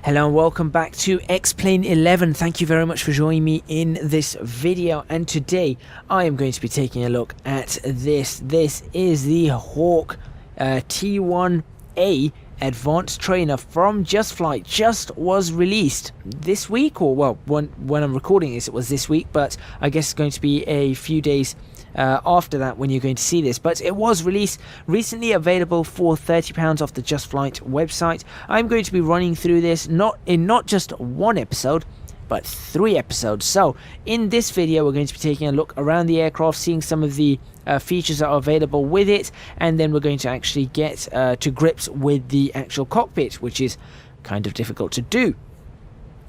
Hello and welcome back to X-Plane 11. Thank you very much for joining me in this video, and today I am going to be taking a look at this. This is the Hawk T1A advanced trainer from JustFlight. Just was released this week, or well, when I'm recording this it was this week, but I guess it's going to be a few days after that when you're going to see this. But it was released recently, available for £30 off the JustFlight website. I'm going to be running through this not just one episode but 3 episodes. So in this video we're going to be taking a look around the aircraft, seeing some of the features that are available with it, and then we're going to actually get to grips with the actual cockpit, which is kind of difficult to do.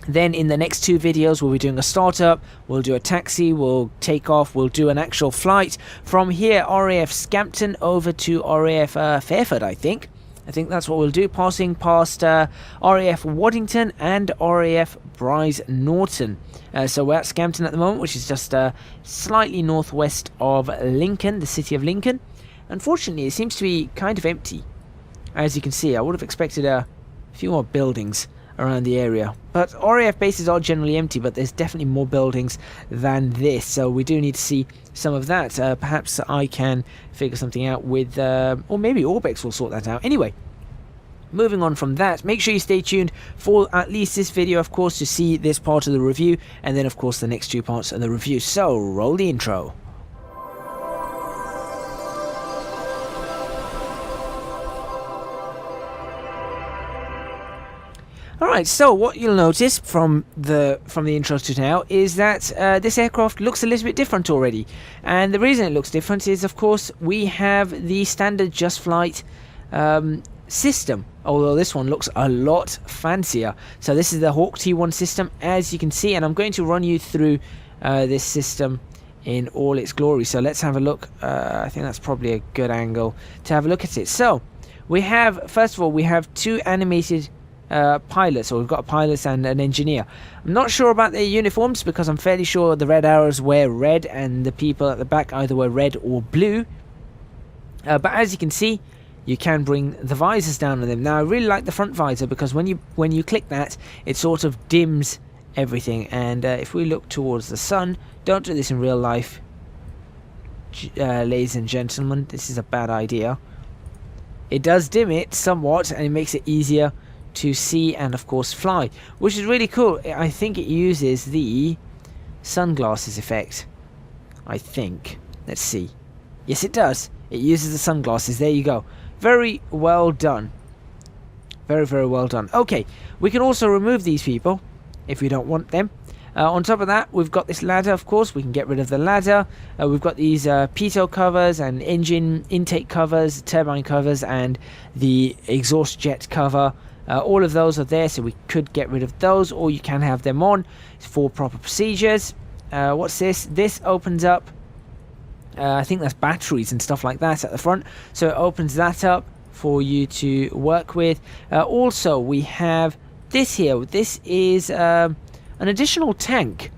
Then in the next 2 videos we'll be doing a startup, we'll do a taxi, we'll take off, we'll do an actual flight from here, RAF Scampton over to RAF Fairford, I think that's what we'll do, passing past RAF Waddington and RAF Bryce Norton. So we're at Scampton at the moment, which is just slightly northwest of Lincoln, the city of Lincoln. Unfortunately it seems to be kind of empty. As you can see, I would have expected a few more buildings around the area, but RAF bases are generally empty, but there's definitely more buildings than this, so we do need to see some of that. Perhaps I can figure something out with or maybe Orbex will sort that out. Anyway, moving on from that, make sure you stay tuned for at least this video, of course, to see this part of the review, and then of course the next 2 parts of the review. So roll the intro. Alright, so what you'll notice from the intro to now is that this aircraft looks a little bit different already. And the reason it looks different is, of course, we have the standard JustFlight system, although this one looks a lot fancier. So this is the Hawk T1 system, as you can see, and I'm going to run you through this system in all its glory. So let's have a look. I think that's probably a good angle to have a look at it. So we have, first of all, we have 2 animated pilots, or we've got a pilot and an engineer. I'm not sure about their uniforms because I'm fairly sure the Red Arrows wear red and the people at the back either wear red or blue. But as you can see, you can bring the visors down on them. Now I really like the front visor because when you click that, it sort of dims everything. And if we look towards the sun, don't do this in real life, ladies and gentlemen, this is a bad idea. It does dim it somewhat and it makes it easier to see and of course fly, which is really cool. I think it uses the sunglasses effect, I think. Let's see. Yes, it does. It uses the sunglasses. There you go. Very well done. Very, very well done. Okay, we can also remove these people if we don't want them. On top of that, we've got this ladder, of course. We can get rid of the ladder. We've got these pitot covers and engine intake covers, turbine covers, and the exhaust jet cover. All of those are there, so we could get rid of those, or you can have them on for proper procedures. What's this? This opens up, I think that's batteries and stuff like that at the front, so it opens that up for you to work with. Also, we have this here. This is an additional tank.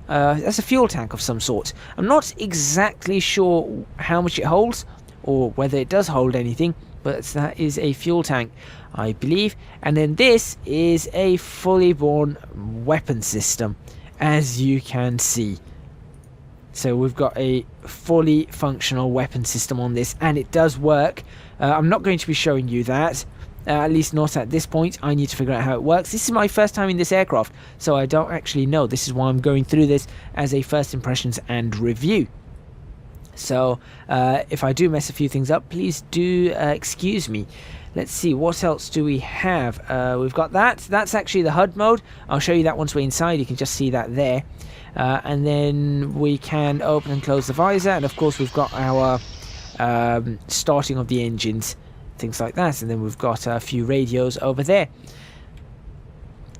That's a fuel tank of some sort. I'm not exactly sure how much it holds, or whether it does hold anything, but that is a fuel tank, I believe. And then this is a fully born weapon system, as you can see. So we've got a fully functional weapon system on this, and it does work. I'm not going to be showing you that, at least not at this point. I need to figure out how it works. This is my first time in this aircraft, so I don't actually know. This is why I'm going through this as a first impressions and review. So if I do mess a few things up, please do excuse me. Let's see, what else do we have? We've got that. That's actually the HUD mode. I'll show you that once we're inside. You can just see that there. And then we can open and close the visor. And of course we've got our starting of the engines, things like that. And then we've got a few radios over there.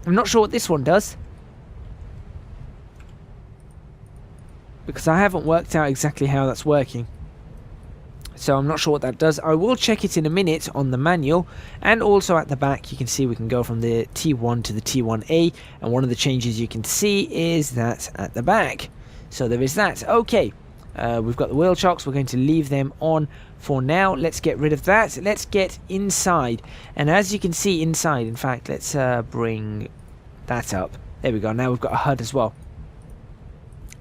I'm not sure what this one does, because I haven't worked out exactly how that's working. So I'm not sure what that does. I will check it in a minute on the manual. And also at the back you can see we can go from the T1 to the T1A, and one of the changes you can see is that at the back. So there is that. Okay, We've got the wheel chocks. We're going to leave them on for now. Let's get rid of that. Let's get inside. And as you can see inside, in fact, let's bring that up. There we go. Now we've got a HUD as well.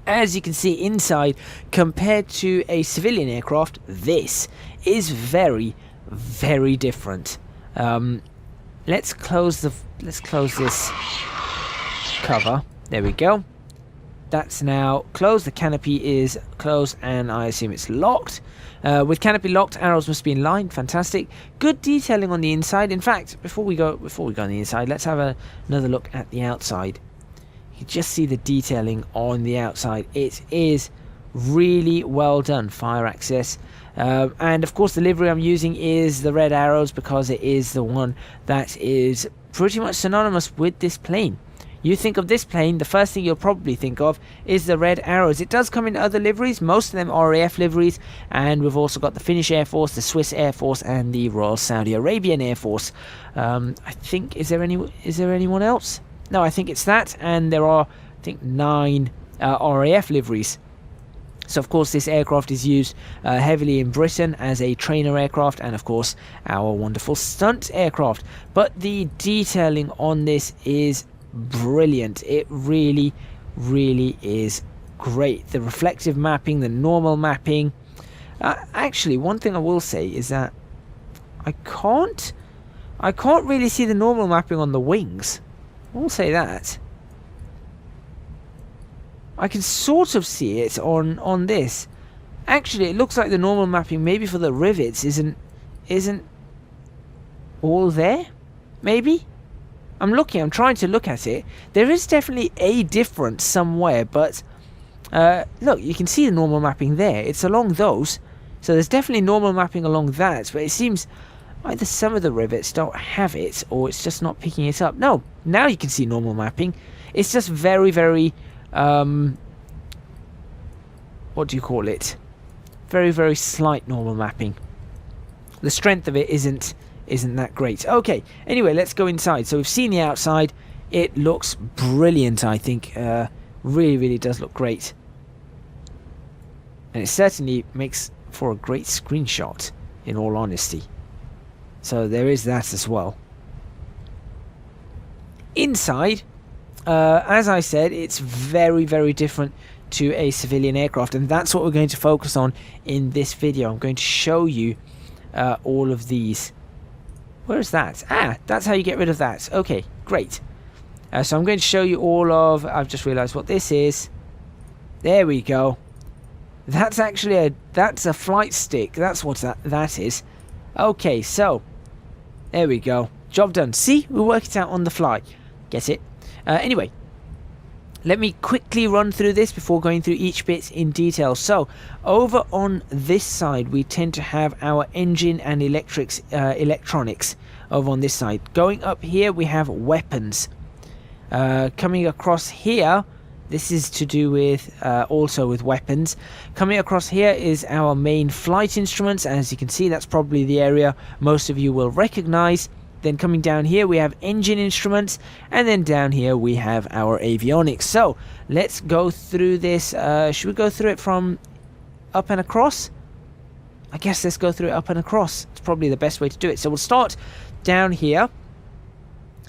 As you can see inside, compared to a civilian aircraft, this is very, very different. Let's close this cover. There we go. That's now closed. The canopy is closed, and I assume it's locked. With canopy locked, arrows must be in line. Fantastic. Good detailing on the inside. In fact, before we go on the inside, let's have another look at the outside. You can just see the detailing on the outside. It is really well done. Fire access. And of course the livery I'm using is the Red Arrows, because it is the one that is pretty much synonymous with this plane. You think of this plane, the first thing you'll probably think of is the Red Arrows. It does come in other liveries, most of them are RAF liveries, and we've also got the Finnish Air Force, the Swiss Air Force, and the Royal Saudi Arabian Air Force. I think, is there anyone else? No, I think it's that, and there are, I think, 9 RAF liveries. So of course this aircraft is used heavily in Britain as a trainer aircraft, and of course our wonderful stunt aircraft. But the detailing on this is brilliant. It really, really is great. The reflective mapping, the normal mapping. Actually, one thing I will say is that I can't really see the normal mapping on the wings. I will say that. I can sort of see it on this. Actually, it looks like the normal mapping, maybe for the rivets, isn't all there. Maybe. I'm trying to look at it. There is definitely a difference somewhere, but look, you can see the normal mapping there. It's along those, so there's definitely normal mapping along that. But it seems either some of the rivets don't have it, or it's just not picking it up. No, now you can see normal mapping. It's just very, very what do you call it? Very, very slight normal mapping. The strength of it isn't that great. Okay, anyway, let's go inside. So we've seen the outside. It looks brilliant, I think. Really, really does look great. And it certainly makes for a great screenshot, in all honesty. So there is that as well. Inside, as I said, it's very, very different to a civilian aircraft, and that's what we're going to focus on in this video. I'm going to show you all of these. Where is that? Ah, that's how you get rid of that. Okay, great. So I'm going to show you all of... I've just realised what this is. There we go. That's actually that's a flight stick. That's what that is. Okay, so there we go. Job done. See, we work it out on the fly. Get it? Anyway, let me quickly run through this before going through each bit in detail. So, over on this side, we tend to have our engine and electronics over on this side. Going up here, we have weapons. Coming across here, this is to do with also with weapons. Coming across here is our main flight instruments. As you can see, that's probably the area most of you will recognize. Then coming down here we have engine instruments, and then down here we have our avionics. So let's go through this. Should we go through it from up and across? I guess let's go through it up and across. It's probably the best way to do it. So we'll start down here.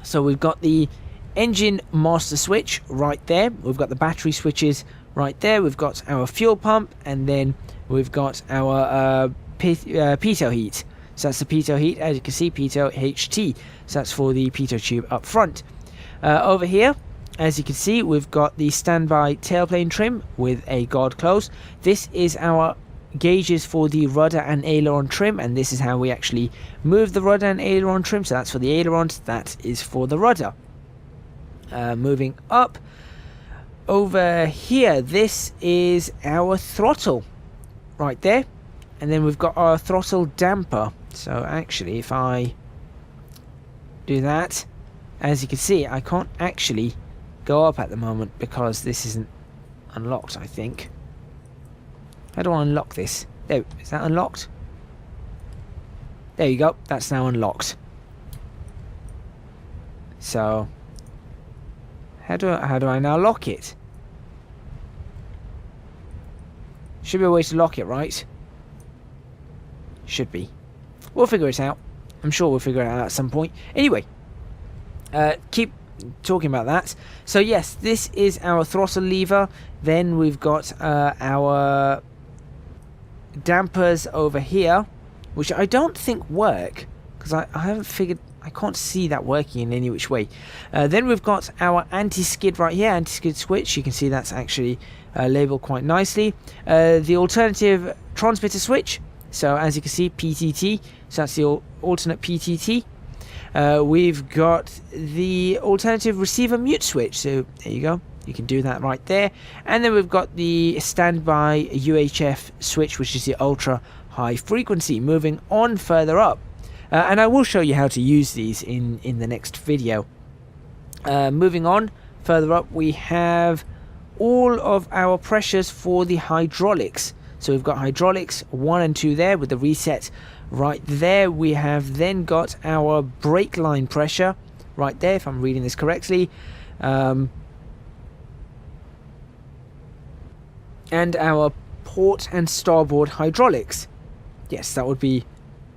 So we've got the engine master switch right there. We've got the battery switches right there. We've got our fuel pump, and then we've got our pitot heat. So that's the pitot heat, as you can see, pitot HT. So that's for the pitot tube up front. Over here, as you can see, we've got the standby tailplane trim with a guard close. This is our gauges for the rudder and aileron trim, and this is how we actually move the rudder and aileron trim. So that's for the ailerons, that is for the rudder. Moving up, over here, this is our throttle right there. And then we've got our throttle damper. So actually, if I do that, as you can see, I can't actually go up at the moment because this isn't unlocked, I think. How do I unlock this? There, is that unlocked? There you go, that's now unlocked. So how do I now lock it? Should be a way to lock it, right? Should be. We'll figure it out. I'm sure we'll figure it out at some point. Anyway, keep talking about that. So yes, this is our throttle lever. Then we've got our dampers over here, which I don't think work, because I haven't figured, I can't see that working in any which way. Then we've got our anti-skid right here, anti-skid switch. You can see that's actually labeled quite nicely. The alternative transmitter switch, so as you can see, PTT, so that's the alternate PTT. We've got the alternative receiver mute switch, so there you go, you can do that right there. And then we've got the standby UHF switch, which is the ultra high frequency. Moving on further up, and I will show you how to use these in the next video. Moving on further up, we have all of our pressures for the hydraulics. So we've got hydraulics 1 and 2 there with the reset right there. We have then got our brake line pressure right there, if I'm reading this correctly. And our port and starboard hydraulics. Yes, that would be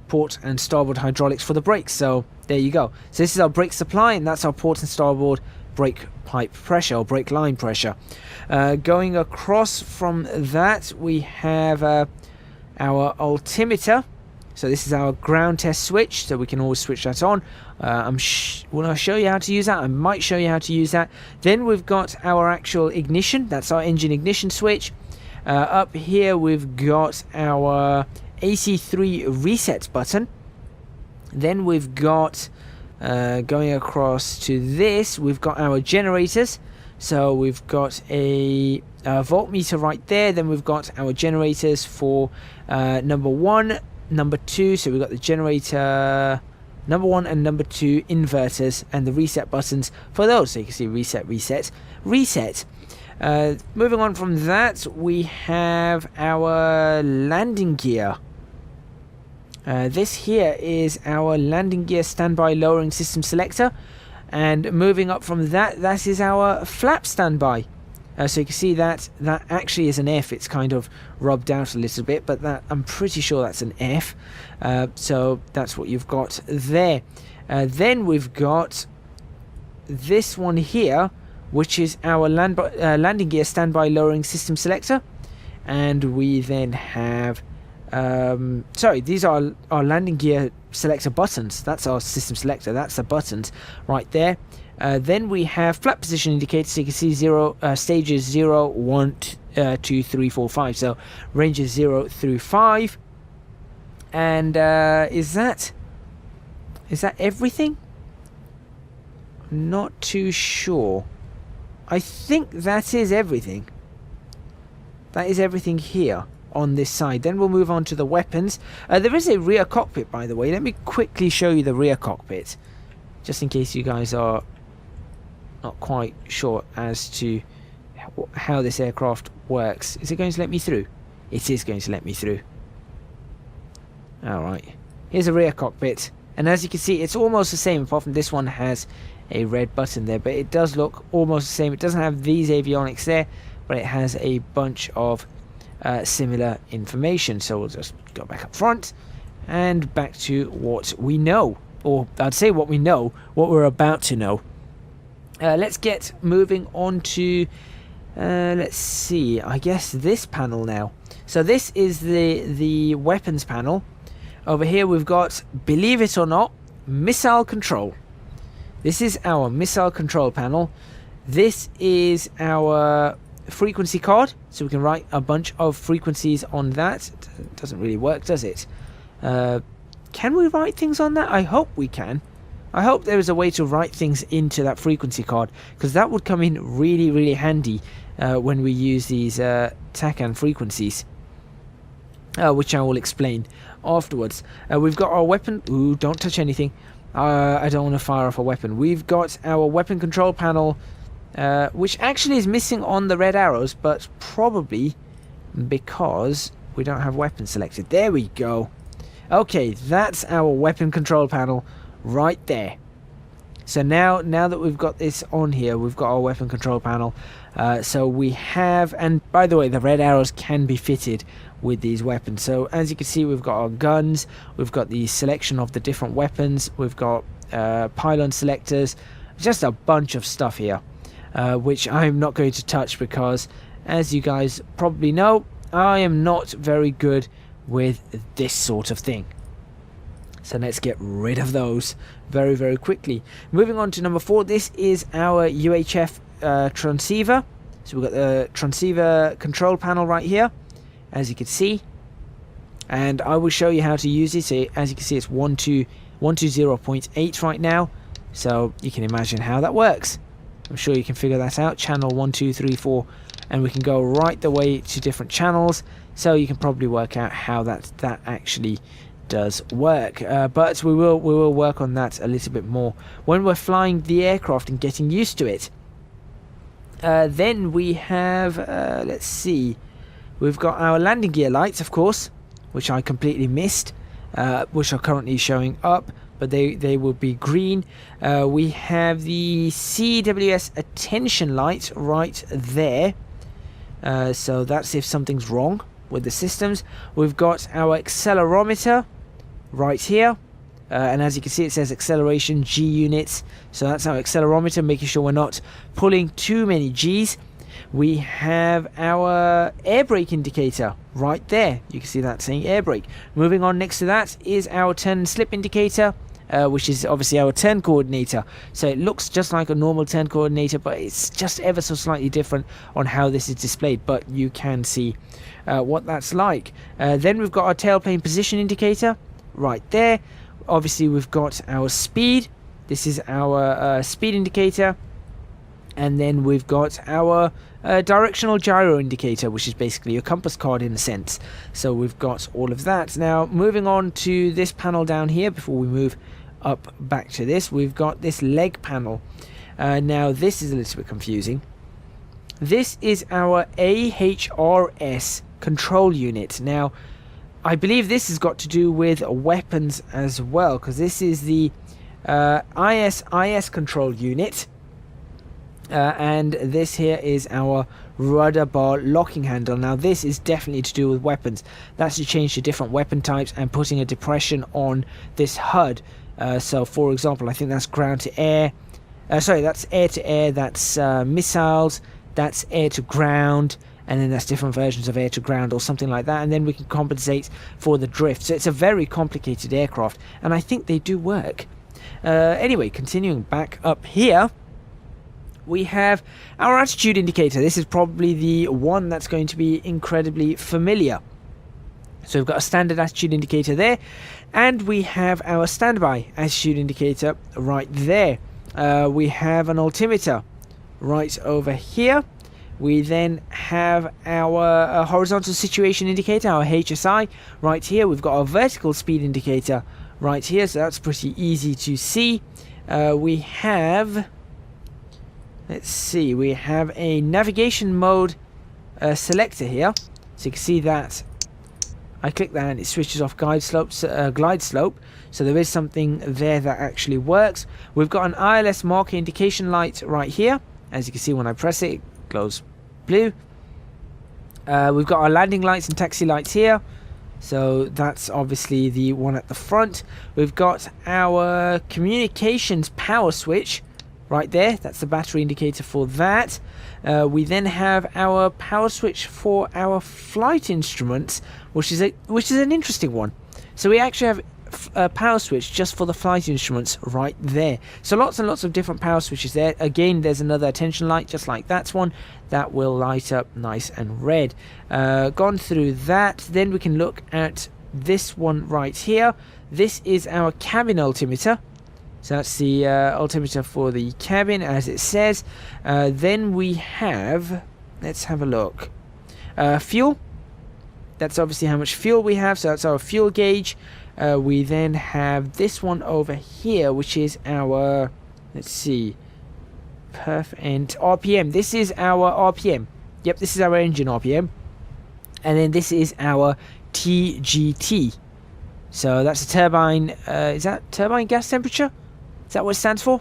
port and starboard hydraulics for the brakes. So there you go. So this is our brake supply, and that's our port and starboard brake pipe pressure, or brake line pressure. Going across from that, we have our altimeter. So this is our ground test switch, so we can always switch that on. Will I show you how to use that? I might show you how to use that. Then we've got our actual ignition. That's our engine ignition switch. Up here we've got our AC3 reset button. Then we've got, going across to this, we've got our generators. So we've got a voltmeter right there. Then we've got our generators for number 1, number 2. So we've got the generator number 1 and number 2 inverters, and the reset buttons for those. So you can see reset, reset, reset. Moving on from that, we have our landing gear. This here is our landing gear standby lowering system selector. And moving up from that, that is our flap standby. So you can see that actually is an F. It's kind of rubbed out a little bit, but that, I'm pretty sure that's an F. So that's what you've got there. Then we've got this one here, which is our landing gear standby lowering system selector. And we then have, sorry, these are our landing gear selector buttons. That's our system selector. That's the buttons right there. Then we have flap position indicators, so you can see stages 0, 1, 2, 3, 4, 5. So ranges 0 through 5. And is that everything? I'm not too sure. I think that is everything. That is everything here on this side. Then we'll move on to the weapons. There is a rear cockpit, by the way. Let me quickly show you the rear cockpit, just in case you guys are not quite sure as to how this aircraft works. Is it going to let me through? It is going to let me through. Alright, here's a rear cockpit, and as you can see, it's almost the same, apart from this one has a red button there, but it does look almost the same. It doesn't have these avionics there, but it has a bunch of similar information. So we'll just go back up front and back to what we know, or I'd say what we know, what we're about to know. Let's get moving on to let's see, I guess this panel now. So this is the weapons panel. Over here we've got, believe it or not, missile control. This is our missile control panel. This is our frequency card, so we can write a bunch of frequencies on that. It doesn't really work, does it? Can we write things on that? I hope we can. I hope there is a way to write things into that frequency card, because that would come in really, really handy when we use these TACAN frequencies, which I will explain afterwards. We've got our weapon. Ooh, don't touch anything. I don't want to fire off a weapon. We've got our weapon control panel, which actually is missing on the Red Arrows, but probably because we don't have weapons selected. There we go. Okay, that's our weapon control panel right there. So now that we've got this on here, we've got our weapon control panel. So we have, and by the way, the Red Arrows can be fitted with these weapons. So as you can see, we've got our guns, we've got the selection of the different weapons, we've got pylon selectors, just a bunch of stuff here, which I'm not going to touch because, as you guys probably know, I am not very good with this sort of thing. So let's get rid of those very, very quickly. Moving on to number 4, this is our UHF transceiver. So we've got the transceiver control panel right here, as you can see. And I will show you how to use it. So as you can see, it's 120.8 right now. So you can imagine how that works. I'm sure you can figure that out. Channel 1, 2, 3, 4. And we can go right the way to different channels. So you can probably work out how that actually does work, but we will work on that a little bit more when we're flying the aircraft and getting used to it. Then we have let's see, we've got our landing gear lights, of course, which I completely missed, which are currently showing up, but they will be green. We have the CWS attention light right there, so that's if something's wrong with the systems. We've got our accelerometer right here, and as you can see, it says acceleration G units, so that's our accelerometer, making sure we're not pulling too many G's. We have our air brake indicator right there, you can see that saying air brake. Moving on, next to that is our turn and slip indicator, which is obviously our turn coordinator. So it looks just like a normal turn coordinator, but it's just ever so slightly different on how this is displayed, but you can see what that's like. Then we've got our tailplane position indicator right there. Obviously we've got our speed, this is our speed indicator, and then we've got our directional gyro indicator, which is basically a compass card in a sense. So we've got all of that. Now moving on to this panel down here, before we move up back to this, we've got this leg panel. Now this is a little bit confusing. This is our AHRS control unit. Now I believe this has got to do with weapons as well, because this is the ISIS control unit, and this here is our rudder bar locking handle. Now this is definitely to do with weapons. That's to change to different weapon types and putting a depression on this HUD. So for example, I think that's ground to air, sorry, that's air to air, that's missiles, that's air to ground, and then that's different versions of air to ground or something like that, and then we can compensate for the drift. So it's a very complicated aircraft, and I think they do work. Anyway, continuing back up here, we have our attitude indicator. This is probably the one that's going to be incredibly familiar. So we've got a standard attitude indicator there, and we have our standby attitude indicator right there. We have an altimeter right over here. We then have our horizontal situation indicator, our HSI, right here. We've got our vertical speed indicator right here, so that's pretty easy to see. We have, let's see, we have a navigation mode selector here. So you can see that I click that and it switches off glide slope. So there is something there that actually works. We've got an ILS marker indication light right here. As you can see, when I press it, it glows blue. We've got our landing lights and taxi lights here. So that's obviously the one at the front. We've got our communications power switch right there. That's the battery indicator for that. We then have our power switch for our flight instruments, which is an interesting one. So we actually have a power switch just for the flight instruments right there. So lots and lots of different power switches there. Again, there's another attention light just like that one that will light up nice and red. Gone through that, then we can look at this one right here. This is our cabin altimeter. So that's the altimeter for the cabin, as it says. Then we have, let's have a look, fuel. That's obviously how much fuel we have, so that's our fuel gauge. We then have this one over here, which is our, let's see, and RPM. This is our RPM. Yep, this is our engine RPM. And then this is our TGT. So that's a turbine, is that turbine gas temperature? Is that what it stands for?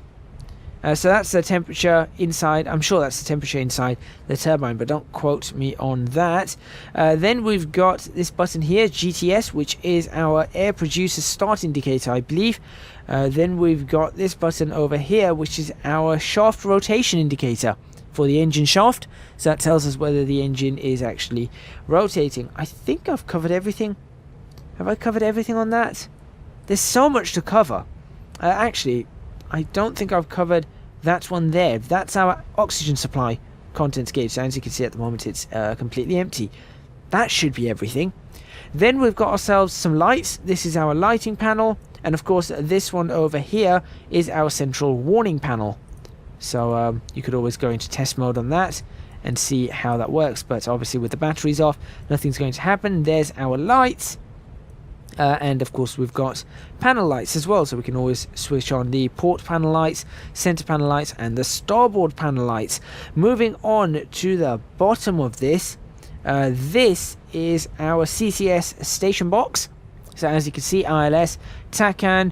So that's the temperature inside. I'm sure that's the temperature inside the turbine, but don't quote me on that. Then we've got this button here, GTS, which is our air producer start indicator, I believe. Then we've got this button over here, which is our shaft rotation indicator for the engine shaft. So that tells us whether the engine is actually rotating. I think I've covered everything. Have I covered everything on that? There's so much to cover. Actually, I don't think I've covered that one there. That's our oxygen supply contents gauge. So as you can see at the moment, it's completely empty. That should be everything. Then we've got ourselves some lights. This is our lighting panel. And of course, this one over here is our central warning panel. So you could always go into test mode on that and see how that works. But obviously with the batteries off, nothing's going to happen. There's our lights. And of course we've got panel lights as well, so we can always switch on the port panel lights, center panel lights, and the starboard panel lights. Moving on to the bottom of this, this is our CCS station box. So as you can see, ILS, TACAN,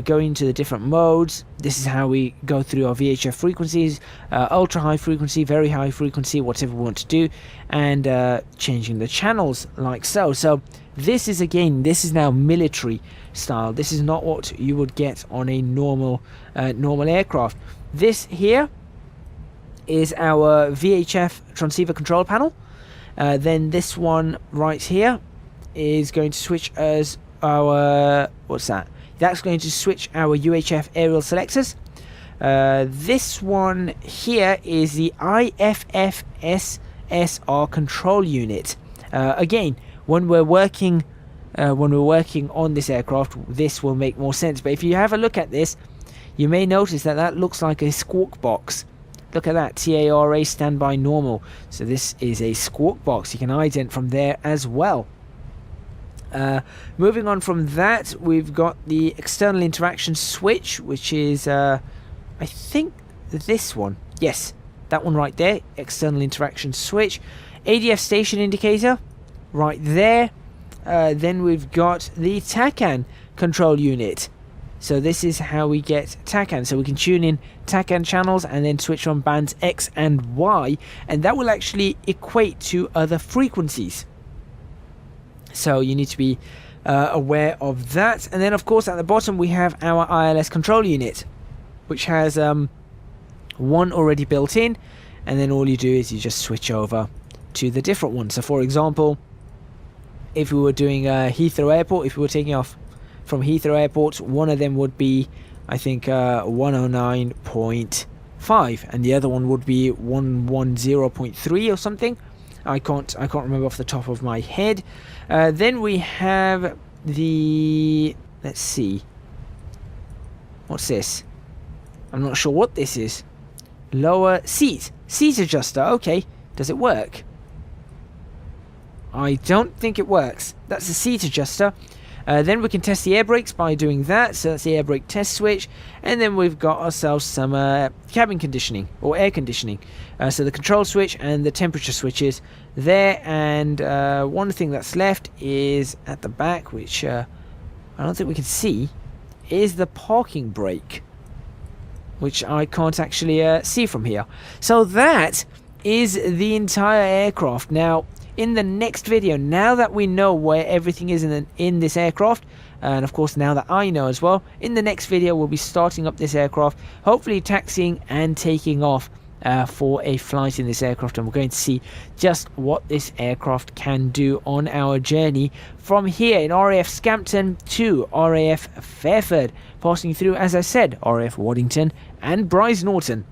going to the different modes. This is how we go through our VHF frequencies, ultra high frequency, very high frequency, whatever we want to do, and changing the channels like so. So this is, again, this is now military style. This is not what you would get on a normal aircraft. This here is our VHF transceiver control panel. Then this one right here is going to switch as our, what's that? That's going to switch our UHF aerial selectors. This one here is the IFF-SSR control unit. Again, when we're working on this aircraft, this will make more sense. But if you have a look at this, you may notice that that looks like a squawk box. Look at that, TARA standby normal. So this is a squawk box. You can ident from there as well. Moving on from that, we've got the external interaction switch, which is I think this one. Yes, that one right there, external interaction switch. ADF station indicator right there. Then we've got the TACAN control unit. So this is how we get TACAN. So we can tune in TACAN channels and then switch on bands X and Y, and that will actually equate to other frequencies. So you need to be aware of that. And then of course at the bottom we have our ILS control unit, which has one already built in, and then all you do is you just switch over to the different one. So for example, if we were doing Heathrow Airport, if we were taking off from Heathrow Airport, one of them would be, I think, 109.5, and the other one would be 110.3 or something. I can't remember off the top of my head. Then we have the, let's see, what's this? I'm not sure what this is. Lower seat adjuster. Okay, does it work? I don't think it works. That's the seat adjuster. Then we can test the air brakes by doing that. So that's the air brake test switch. And then we've got ourselves some cabin conditioning or air conditioning. So the control switch and the temperature switches there. And one thing that's left is at the back, which I don't think we can see, is the parking brake, which I can't actually see from here. So that is the entire aircraft. Now, in the next video, now that we know where everything is in this aircraft, and of course now that I know as well, in the next video we'll be starting up this aircraft, hopefully taxiing and taking off for a flight in this aircraft, and we're going to see just what this aircraft can do on our journey from here in RAF Scampton to RAF Fairford, passing through, as I said, RAF Waddington and Brize Norton.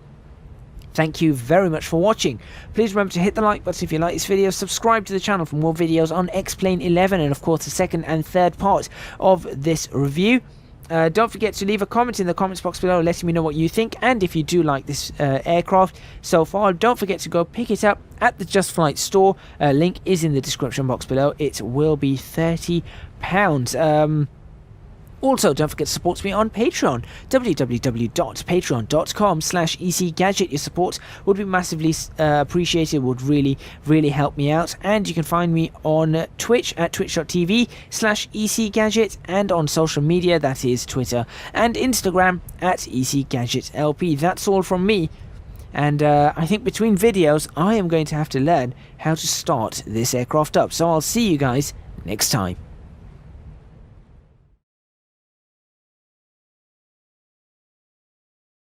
Thank you very much for watching. Please remember to hit the like button if you like this video, subscribe to the channel for more videos on X-Plane 11 and of course the second and third part of this review. Don't forget to leave a comment in the comments box below letting me know what you think, and if you do like this aircraft so far, don't forget to go pick it up at the JustFlight store. Link is in the description box below. It will be £30. Also, don't forget to support me on Patreon, www.patreon.com/ecgadget. Your support would be massively appreciated, would really help me out. And you can find me on Twitch at twitch.tv/ecgadget, and on social media, that is Twitter and Instagram at ecgadgetlp. That's all from me. And I think between videos, I am going to have to learn how to start this aircraft up. So I'll see you guys next time.